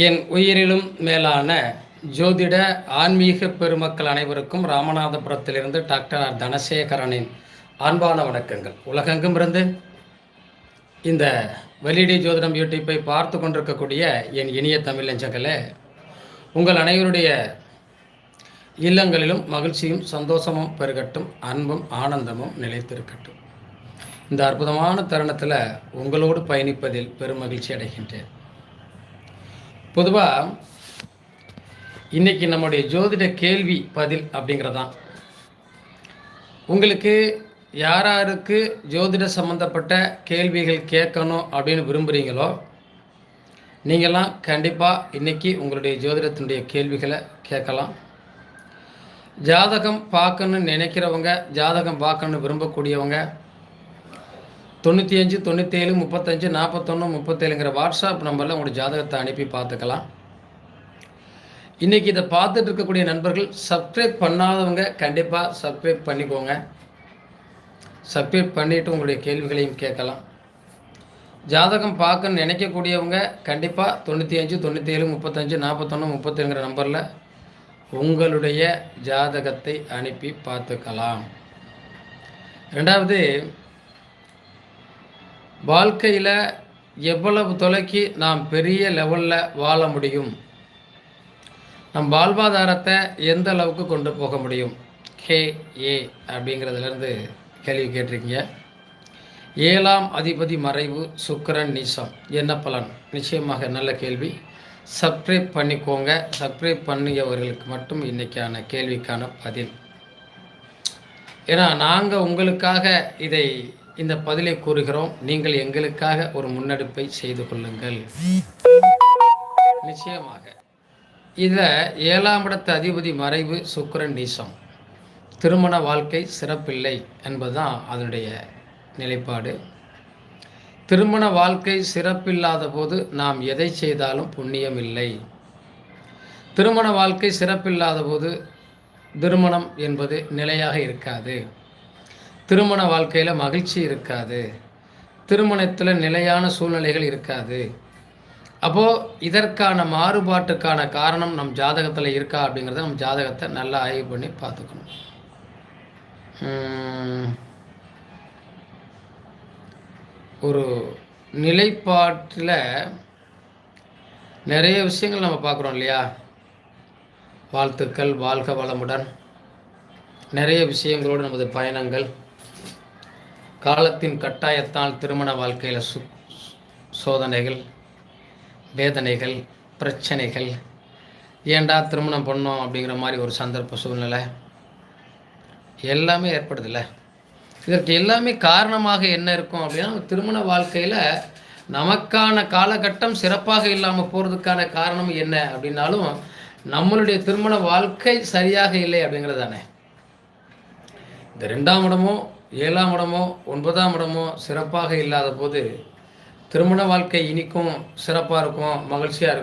என் உயிரிலும் மேலான ஜோதிட ஆன்மீக பெருமக்கள் அனைவருக்கும் ராமநாதபுரத்திலிருந்து டாக்டர் ஆர் தனசேகரனின் அன்பான வணக்கங்கள். உலகெங்கும் இருந்து இந்த வெளியீடு ஜோதிடம் யூடியூப்பை பார்த்து கொண்டிருக்கக்கூடிய என் இனிய தமிழ் நெஞ்சங்களே, உங்கள் அனைவருடைய இல்லங்களிலும் மகிழ்ச்சியும் சந்தோஷமும் பெருகட்டும், அன்பும் ஆனந்தமும் நிலைத்திருக்கட்டும். இந்த அற்புதமான தருணத்தில் உங்களோடு பயணிப்பதில் பெரும் மகிழ்ச்சி அடைகின்றேன். பொதுவாக இன்றைக்கி நம்முடைய ஜோதிட கேள்வி பதில் அப்படிங்கிறதான். உங்களுக்கு யாராருக்கு ஜோதிட சம்மந்தப்பட்ட கேள்விகள் கேட்கணும் அப்படின்னு விரும்புகிறீங்களோ, நீங்கள்லாம் கண்டிப்பாக இன்றைக்கி உங்களுடைய ஜோதிடத்தினுடைய கேள்விகளை கேட்கலாம். ஜாதகம் பார்க்கணுன்னு நினைக்கிறவங்க, ஜாதகம் பார்க்கணுன்னு விரும்பக்கூடியவங்க 95 97 35 41 37ங்கிற வாட்ஸ்அப் நம்பரில் உங்களுடைய ஜாதகத்தை அனுப்பி பார்த்துக்கலாம். இன்றைக்கி இதை பார்த்துட்டு இருக்கக்கூடிய நண்பர்கள் சப்ஸ்கிரைப் பண்ணாதவங்க கண்டிப்பாக சப்ஸ்கிரைப் பண்ணிக்கோங்க. சப்ஸ்கிரைப் பண்ணிவிட்டு உங்களுடைய கேள்விகளையும் கேட்கலாம். ஜாதகம் பார்க்கணுன்னு நினைக்கக்கூடியவங்க கண்டிப்பாக 95 97 35 41 37ங்கிற நம்பரில் உங்களுடைய ஜாதகத்தை அனுப்பி பார்த்துக்கலாம். ரெண்டாவது, வாழ்க்கையில் எவ்வளவு தொலைக்கு நாம் பெரிய லெவலில் வாழ முடியும், நம் வாழ்வாதாரத்தை எந்த அளவுக்கு கொண்டு போக முடியும், KA அப்படிங்கிறதுலேருந்து கேள்வி கேட்டிருக்கீங்க. 7ஆம் அதிபதி மறைவு, சுக்கிரன் நீசம், என்ன பலன்? நிச்சயமாக நல்ல கேள்வி. சப்ஸ்கிரைப் பண்ணிக்கோங்க. சப்ஸ்கிரைப் பண்ணியவர்களுக்கு மட்டும் இன்றைக்கான கேள்விக்கான பதில். ஏன்னா நாங்கள் உங்களுக்காக இந்த பதிலை கூறுகிறோம். நீங்கள் எங்களுக்காக ஒரு முன்னெடுப்பை செய்து கொள்ளுங்கள். நிச்சயமாக இதில் 7ஆம் இடத்து அதிபதி மறைவு, சுக்கிரன் நீசம், திருமண வாழ்க்கை சிறப்பில்லை என்பதுதான் அதனுடைய நிலைப்பாடு. திருமண வாழ்க்கை சிறப்பில்லாத போது நாம் எதை செய்தாலும் புண்ணியம் இல்லை. திருமண வாழ்க்கை சிறப்பில்லாத போது திருமணம் என்பது நிலையாக இருக்காது. திருமண வாழ்க்கையில் மகிழ்ச்சி இருக்காது. திருமணத்தில் நிலையான சூழ்நிலைகள் இருக்காது. அப்போது இதற்கான மாறுபாட்டுக்கான காரணம் நம் ஜாதகத்தில் இருக்கா அப்படிங்கிறத நம்ம ஜாதகத்தை நல்லா ஆய்வு பண்ணி பார்த்துக்கணும். ஒரு நிலைப்பாட்டில் நிறைய விஷயங்கள் நம்ம பார்க்குறோம் இல்லையா? வாழ்த்துக்கள், வாழ்க வளமுடன். நிறைய விஷயங்களோடு நமது பயணங்கள், காலத்தின் கட்டாயத்தால் திருமண வாழ்க்கையில் சோதனைகள், வேதனைகள், பிரச்சனைகள், ஏண்டா திருமணம் பண்ணோம் அப்படிங்கிற மாதிரி ஒரு சந்தர்ப்ப சூழ்நிலை எல்லாமே ஏற்படுதில்ல. இதற்கு எல்லாமே காரணமாக என்ன இருக்கும் அப்படின்னா, திருமண வாழ்க்கையில் நமக்கான காலகட்டம் சிறப்பாக இல்லாமல் போகிறதுக்கான காரணம் என்ன அப்படின்னாலும் நம்மளுடைய திருமண வாழ்க்கை சரியாக இல்லை அப்படிங்கிறது தானே. இந்த 2ஆம் இடமோ 7ஆம் இடமோ 9ஆம் இடமோ சிறப்பாக இல்லாத போது திருமண வாழ்க்கை இனிக்கும், சிறப்பாக இருக்கும், மகிழ்ச்சியாக இருக்கும்.